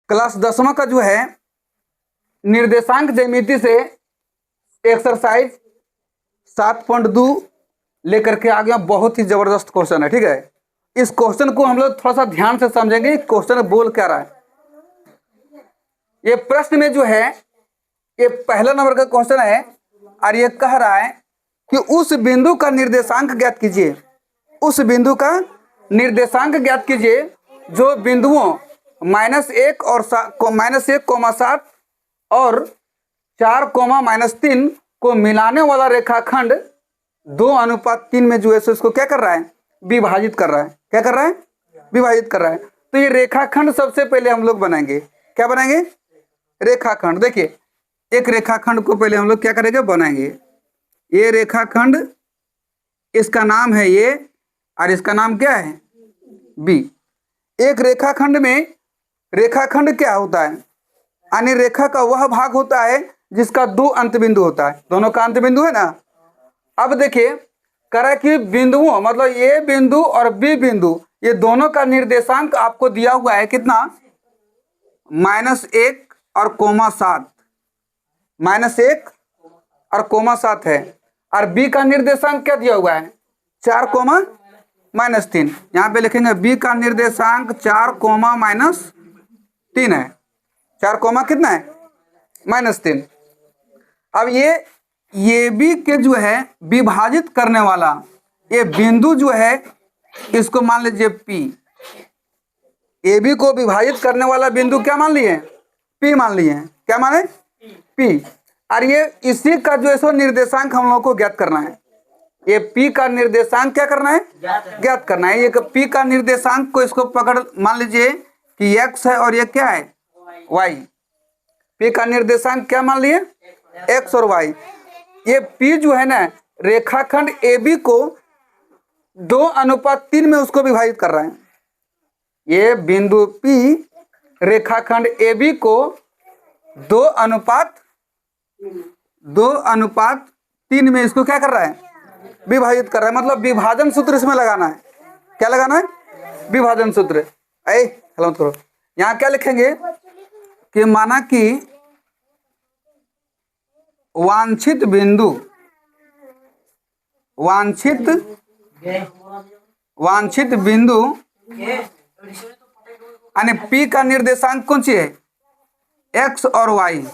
Class 10वां का जो है निर्देशांक ज्यामिति से एक्सरसाइज 7.2 लेकर के आ गया। बहुत ही जबरदस्त क्वेश्चन है, ठीक है। इस क्वेश्चन को हम लोग थोड़ा सा ध्यान से समझेंगे, क्वेश्चन बोल क्या रहा है। ये प्रश्न में जो है ये पहला नंबर का क्वेश्चन है और ये कह रहा है कि उस बिंदु का निर्देशांक ज्ञात कीजिए। उस बिंदु का निर्देशांक ज्ञात कीजिए जो बिंदुओं -1 और -1,7 और 4,-3 को मिलाने वाला रेखाखंड 2:3 में जो है सो इसको क्या कर रहा है, विभाजित कर रहा है। क्या कर रहा है, विभाजित कर रहा है। तो ये रेखाखंड सबसे पहले हम लोग बनाएंगे। क्या बनाएंगे, रेखाखंड। देखिए एक रेखाखंड को पहले हम लोग क्या करेंगे, बनाएंगे। ये रेखाखंड, इसका नाम है ए और इसका नाम क्या है, बी। एक रेखाखंड में, रेखाखंड क्या होता है, यानी रेखा का वह भाग होता है जिसका 2 अंत बिंदु होता है। दोनों का अंत बिंदु है ना। अब देखिए करा कि बिंदुओं मतलब ए बिंदु और बी बिंदु, ये दोनों का निर्देशांक आपको दिया हुआ है कितना, -1 और -7 है। और बी का निर्देशांक क्या दिया हुआ है, 4,-3। यहाँ पे लिखेंगे बी का निर्देशांक 4,-3 है। 4, कितना है, -3। अब ये बी के जो है विभाजित करने वाला ये बिंदु जो है इसको मान लीजिए पी। ए बी को विभाजित करने वाला बिंदु क्या मान लिए, पी मान लिए। क्या माने, पी। और ये इसी का जो है सो निर्देशांक हम लोगों को ज्ञात करना है। ये पी का निर्देशांक क्या करना है, ज्ञात करना है। ये पी का निर्देशांक को इसको पकड़ मान लीजिए कि x है और ये क्या है, y। पी का निर्देशांक क्या मान लिए, x और y। ये P जो है ना रेखाखंड AB को 2:3 में उसको विभाजित कर रहा है। ये बिंदु P रेखाखंड AB को 2:3 में इसको क्या कर रहा है, विभाजित कर रहा है। मतलब विभाजन सूत्र इसमें लगाना है। क्या लगाना है, विभाजन सूत्र। हेलो करो। यहाँ क्या लिखेंगे कि माना कि वांछित बिंदु यानी P का निर्देशांक कौन सी है, x और y।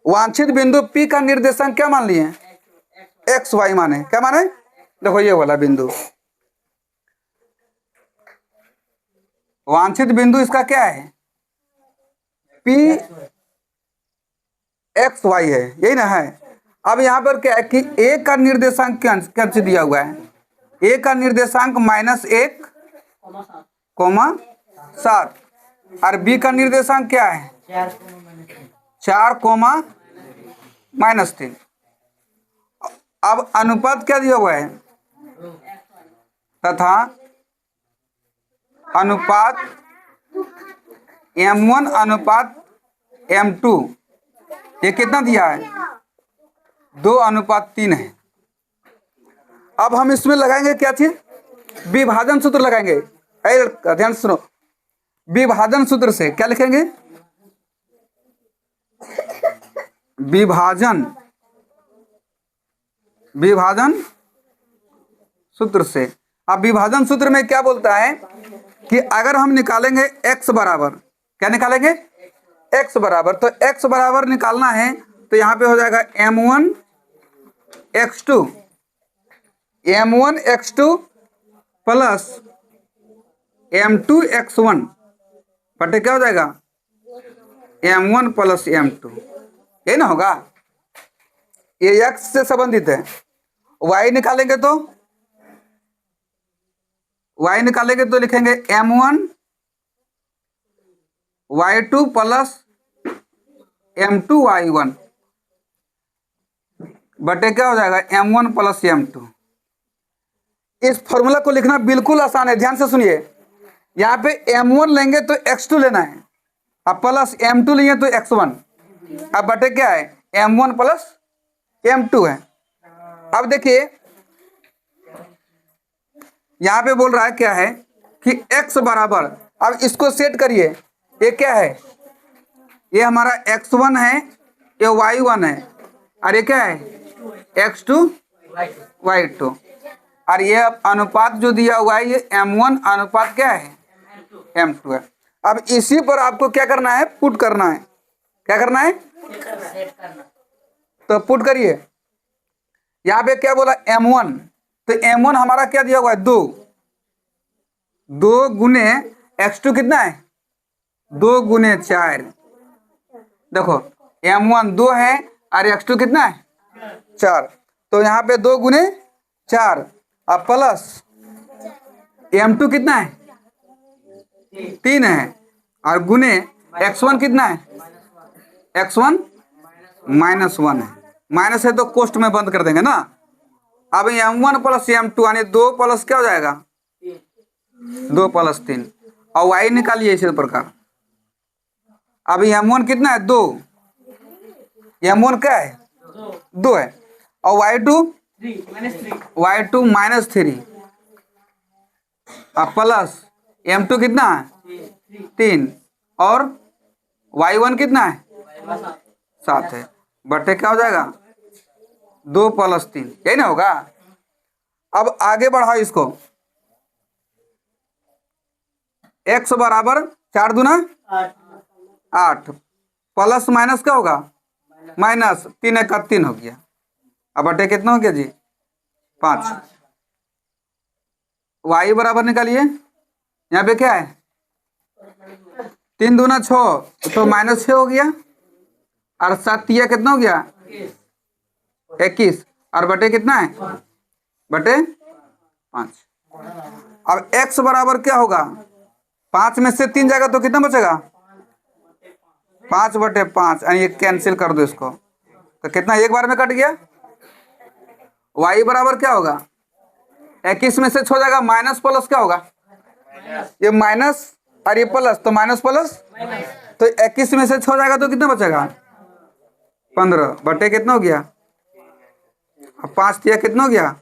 वांछित बिंदु P का निर्देशांक क्या मान लिए, x y माने। क्या माने, देखो ये वाला बिंदु वांछित बिंदु इसका क्या है, P x y है, यही ना है। अब यहाँ पर क्या है कि a का निर्देशांक क्या दिया हुआ है, a का निर्देशांक -1,7 और b का निर्देशांक क्या है 4,-3। अब अनुपात क्या दिया हुआ है, तथा अनुपात M1 अनुपात M2 ये कितना दिया है, 2:3 है। अब हम इसमें लगाएंगे क्या चीज, विभाजन सूत्र लगाएंगे। ध्यान से सुनो, विभाजन सूत्र से क्या लिखेंगे, विभाजन सूत्र से। अब विभाजन सूत्र में क्या बोलता है कि अगर हम निकालेंगे x बराबर, क्या निकालेंगे, x बराबर, तो x बराबर निकालना है तो यहाँ पे हो जाएगा m1x2 प्लस m2x1 बटे क्या हो जाएगा m1 प्लस m2। यही ना होगा, ये x से संबंधित है। y निकालेंगे तो लिखेंगे m1 y2 plus m2 y1 बटे क्या हो जाएगा m1 प्लस m2। इस फॉर्मूला को लिखना बिल्कुल आसान है, ध्यान से सुनिए। यहाँ पे m1 लेंगे तो x2 लेना है, अब प्लस m2 लिए तो x1, अब बटे क्या है m1 प्लस m2 है। अब देखिए यहाँ पे बोल रहा है क्या है कि x बराबर, अब इसको सेट करिए, ये क्या है, ये हमारा x1 है, ये y1 है, और ये क्या है x2 y2। और ये अनुपात जो दिया हुआ है ये m1 अनुपात क्या है m2 है। अब इसी पर आपको क्या करना है, पुट करना है। क्या करना है, तो पुट करिए। यहाँ पे क्या बोला m1, तो m1 हमारा क्या दिया हुआ है 2, 2 गुने x2 कितना है 2 गुने 4। देखो m1 2 है और x2 कितना है 4, तो यहाँ पे 2 गुने 4 अब प्लस m2 कितना है 3 है, और गुने x1 कितना है x1 -1 है। माइनस है तो कोष्ट में बंद कर देंगे ना। अब m1 प्लस m2 यानी 2 प्लस क्या हो जाएगा 2 प्लस 3, और y निकालिए इसी प्रकार। अब m1 कितना है 2, m1 क्या है 2 है, और y2 -3 अब प्लस m2 कितना है 3, और y1 कितना है 7 है, बटे क्या हो जाएगा 2 प्लस 3, यही ना होगा। अब आगे बढ़ाओ इसको, x बराबर 4 दूना 8 प्लस माइनस क्या होगा माइनस 3 का 3 हो गया। अब बटे कितना हो गया जी 5। y बराबर निकालिए, यहाँ पे क्या है 3 दूना 6 तो -6 हो गया, और 7 कितना हो गया 21, और बटे कितना है बटे 5। अब x बराबर क्या होगा 5 में से 3 जाएगा तो कितना बचेगा 5 बटे 5, यानी ये कैंसिल कर दो इसको, तो कितना एक बार में कट गया। y बराबर क्या होगा 21 में से 6 जाएगा माइनस प्लस क्या होगा, ये माइनस और ये प्लस, तो माइनस प्लस, तो 21 में से 6 जाएगा तो कितना बचेगा 15 बटे कितना हो गया 5 कितना हो गया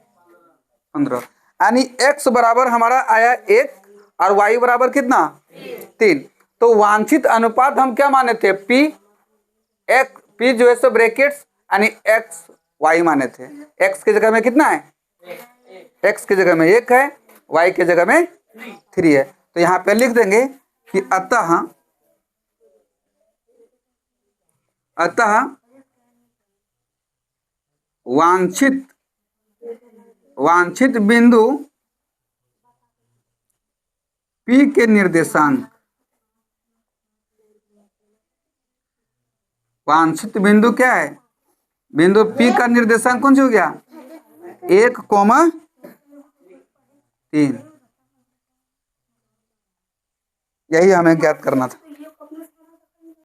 15, यानी x बराबर हमारा आया 1 और y बराबर कितना 3। तो वांछित अनुपात हम क्या माने थे p जो है सो ब्रैकेट्स यानी x y माने थे। x की जगह में कितना है, x की जगह में 1 है, y की जगह में 3 है। तो यहाँ पे लिख देंगे कि अतः वांछित बिंदु P के निर्देशांक, वांछित बिंदु क्या है, बिंदु P का निर्देशांक कौन सा हो गया 1,3। यही हमें ज्ञात करना था।